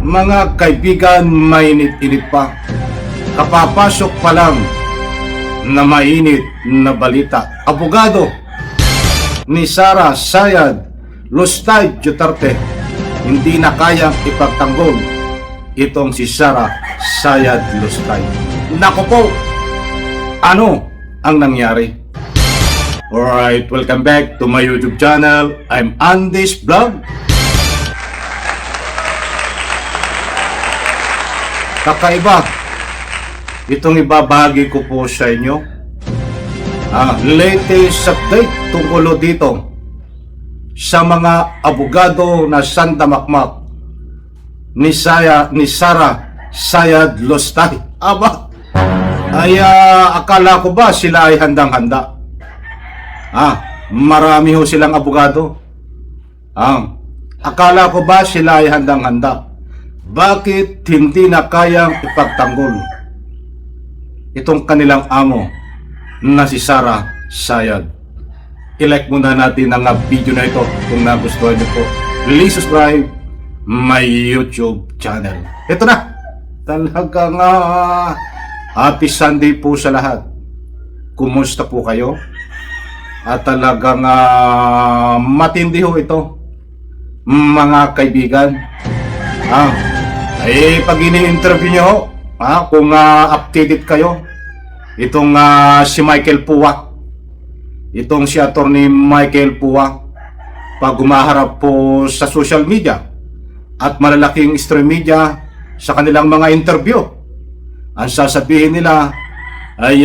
Mga kaibigan, mainit-init pa. Kapapasok pa lang na mainit na balita. Abogado ni Sara Sayad Lustay Duterte hindi na kayang ipagtanggol itong si Sara Sayad Lustay. Nako po, ano ang nangyari? Alright, welcome back to my YouTube channel. I'm Andy's Vlog. Kakaiba itong ibabahagi ko po sa inyo. Latest update tungkol dito sa mga abogado na sandamakmak ni Sara Sayad Lustay. Akala ko ba sila ay handang-handa? Marami ho silang abogado. Akala ko ba sila ay handang-handa? Bakit hindi na kayang ipagtanggol itong kanilang amo na si Sara Sayad? I-like muna natin ang video na ito kung nagustuhan niyo po. Please subscribe my YouTube channel. Ito na, talagang happy Sunday po sa lahat. Kumusta po kayo? At talagang matindi ho ito, mga kaibigan. Pag ini-interview nyo, kung updated kayo, itong si Michael Puwa, itong si Attorney Michael Puwa, pag umaharap po sa social media at malalaking stream media sa kanilang mga interview, ang sasabihin nila ay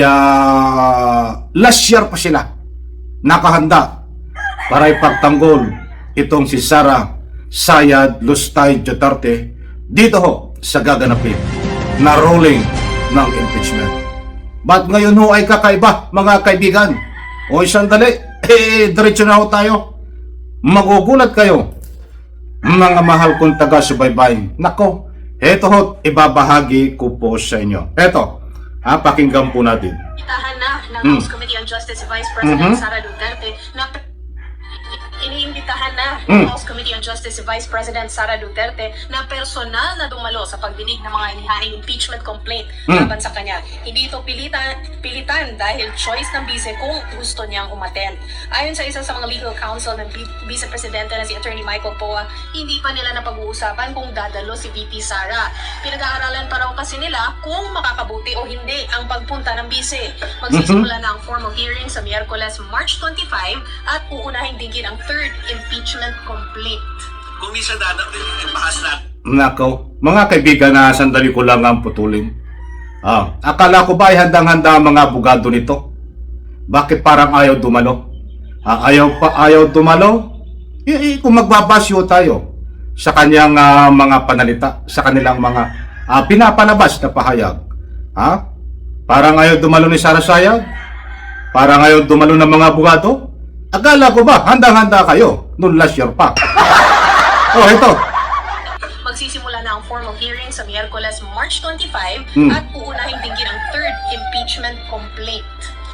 last year pa sila nakahanda para ipagtanggol itong si Sara Sayad Lustay Duterte dito ho sa gaganapin na ruling ng impeachment. Ba't ngayon ho ay kakaiba, mga kaibigan? O sandali, diretso na ho tayo. Magugulat kayo, mga mahal kong taga-subaybay. Nako, eto ho, ibabahagi ko po sa inyo. Eto, pakinggan po natin. Itahan na ng House Committee on Justice Vice President Sara Duterte na iniimbitahan na ng House Committee on Justice Vice President Sara Duterte na personal na dumalo sa pagdinig ng mga inihaing impeachment complaint laban sa kanya. Hindi ito pilitan dahil choice ng bise kung gusto niyang umattend. Ayon sa isa sa mga legal counsel ng Vice Presidente na si Attorney Michael Poa, hindi pa nila napag-uusapan kung dadalo si VP Sara. Pinag-aaralan pa raw kasi nila kung makakabuti o hindi ang pagpunta ng bise. Magsisimula na ang formal hearing sa Miyerkules, March 25 at uunahin dinggin ang third impeachment complaint. Kung isa bahas natin. Nako, mga kaibigan, sandali ko lang ang putulin. Akala ko ba ay handang-handa ang mga abogado nito? Bakit parang ayaw dumalo? Ayaw dumalo? Kung magbabasyo tayo sa kanyang mga panalita, sa kanilang mga pinapalabas na pahayag. Parang ayaw dumalo ni Sara Sayad? Parang ayaw dumalo ng mga abogado? Akala ko ba handang-handa kayo noong last year pa? Ito. Magsisimula na ang formal hearing sa Miyerkules, March 25 at uunahin dinggin ang third impeachment complaint.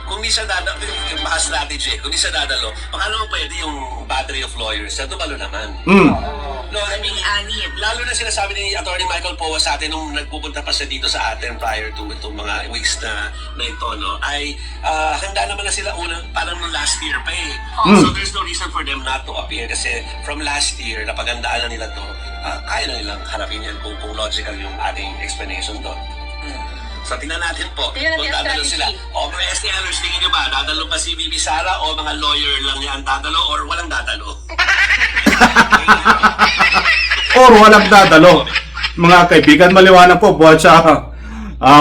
Kung isa bahas natin siya, kung isa dadalo, baka naman pwede yung battery of lawyers na dumalo naman. No, I mean, lalo na sinasabi ni Attorney Michael Poa sa atin nung nagpupunta pa siya dito sa atin prior to itong mga weeks na ito, no, ay handa naman na sila parang nung last year pa eh. So there's no reason for them not to appear kasi from last year, napagandaan na nila to, kaya na nilang harapin yan kung logical yung ating explanation doon. So tingnan natin po kung dadalo sila. O mga STLers, tingin nyo ba, dadalo pa si VP Sara o mga lawyer lang niya ang dadalo or walang dadalo? Or walang dadalo. Mga kaibigan, maliwanag po buhat sa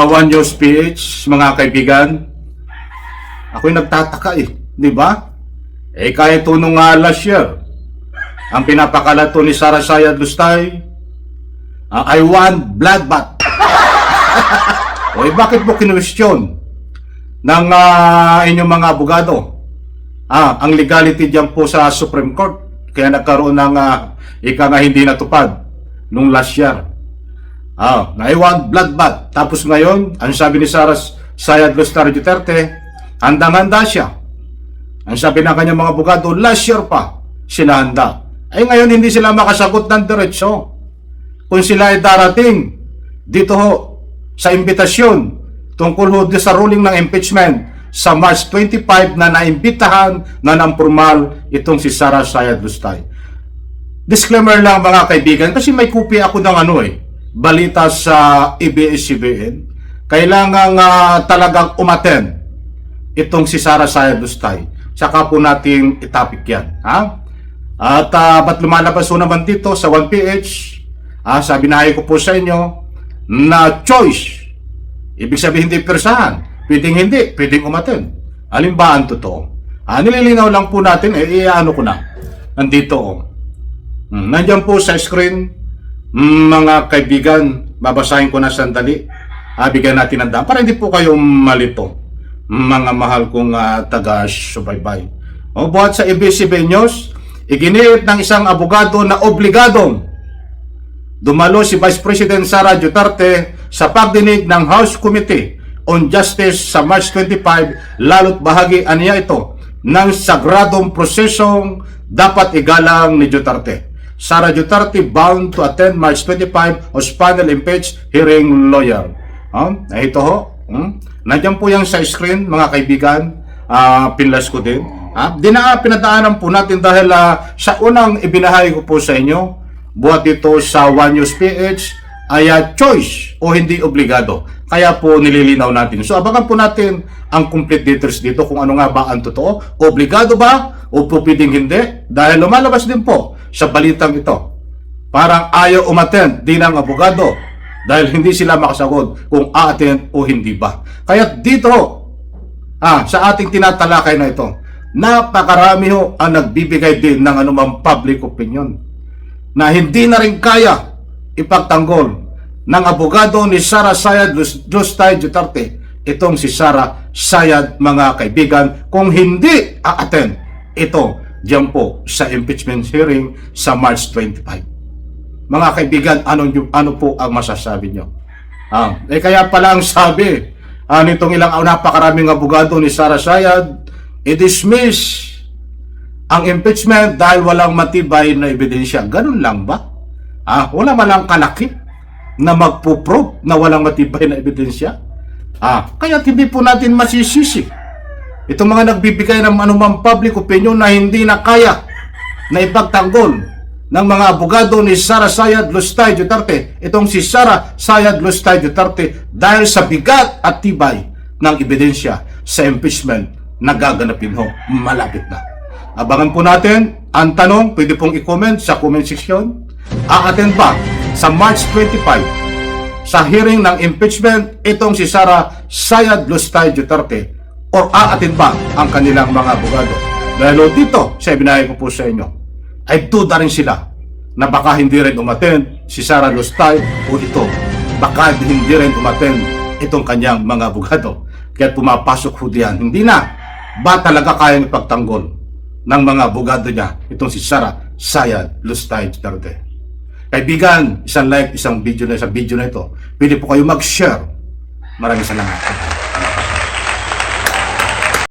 One News PH, mga kaibigan. Ako'y nagtataka di ba? Kaya ito nung last year, ang pinapakalat to ni Sara Sayad Lustay, I want bloodbath. Bakit po kinwestiyon ng inyong mga abogado ang legality diyan po sa Supreme Court? Kaya nagkaroon ng hindi natupad nung last year. Na I want bloodbath. Tapos ngayon, ang sabi ni Sara Sayad Lustay Duterte, handang-handa siya. Ang sabi ng kanyang mga abogado, last year pa sila handa. Ngayon hindi sila makasagot ng diretso. kung sila ay darating dito ho sa imbitasyon tungkol ho sa ruling ng impeachment sa March 25 na naimbitahan na ng formal itong si Sara Sayad Lustay. Disclaimer lang mga kaibigan, kasi may kopya ako ng balita sa ABS-CBN. Kailangan talagang umattend itong si Sara Sayad Lustay. Saka po nating itapik yan. Ha? At ba't lumalabas po naman dito sa 1PH, sabi na ko po sa inyo na choice. Ibig sabihin hindi persahan. Pwedeng hindi, pwedeng umattend. Alin ba ang totoo? Nililinaw lang po natin, iano ko na. Nandito Nandiyan po sa screen, mga kaibigan, babasahin ko na sandali. Bigyan natin ng daan para hindi po kayo malito, mga mahal kong taga-subaybay. Buhat sa ABS-CBN News, iginiit ng isang abogado na obligadong dumalo si Vice President Sara Duterte sa pagdinig ng House Committee on Justice sa March 25, lalo't bahagi aniya ito ng sagradong prosesong dapat igalang ni Duterte. Sara Duterte bound to attend March 25 as panel impeached hearing lawyer. Ito ho. Nandiyan po yan sa screen, mga kaibigan. Pinlas ko din. Pinadaanan po natin dahil sa unang ibinahay ko po sa inyo, buhat dito sa One News PH, ay choice o hindi obligado. Kaya po nililinaw natin. So abangan po natin ang complete details dito kung ano nga ba ang totoo. Obligado ba o po pwedeng hindi? Dahil lumalabas din po sa balitang ito. Parang ayaw umattend din ang abogado dahil hindi sila makasagot kung a-attend o hindi ba. Kaya dito sa ating tinatalakay na ito, napakarami ho ang nagbibigay din ng anumang public opinion na hindi na rin kaya ipagtanggol ng abogado ni Sara Sayad Lustay Duterte, itong si Sara Sayad, mga kaibigan, kung hindi a-attend ito diyan po sa impeachment hearing sa March 25. Mga kaibigan, ano po ang masasabi nyo? Kaya pala ang sabi nitong ilang napakaraming abogado ni Sara Sayad, i-dismiss ang impeachment dahil walang matibay na ebidensya. Ganun lang ba? Wala malang kalakip na magpuprove na walang matibay na ebidensya? Kaya hindi po natin masisisi itong mga nagbibigay ng anumang public opinion na hindi na kaya na ipagtanggol ng mga abogado ni Sara Sayad Lustay Duterte, itong si Sara Sayad Lustay Duterte, dahil sa bigat at tibay ng ebidensya sa impeachment na gaganapin ho malapit na. Abangan po natin ang tanong, pwede pong i-comment sa comment section. A-attend ba sa March 25 sa hearing ng impeachment itong si Sara Sayad Lustay Duterte, o a-attend ba ang kanilang mga abogado? Dahil dito sa ibinahay ko po sa inyo, ay duda rin sila na baka hindi rin umattend si Sara Lustay o ito, baka hindi rin umattend itong kanyang mga abogado. Kaya pumapasok ho diyan, hindi na ba talaga kaya ipagtanggol ng mga abogado niya itong si Sara Sayad Lustay Duterte? Kaibigan, isang like, isang video na ito, pwede po kayo mag-share. Maraming salamat.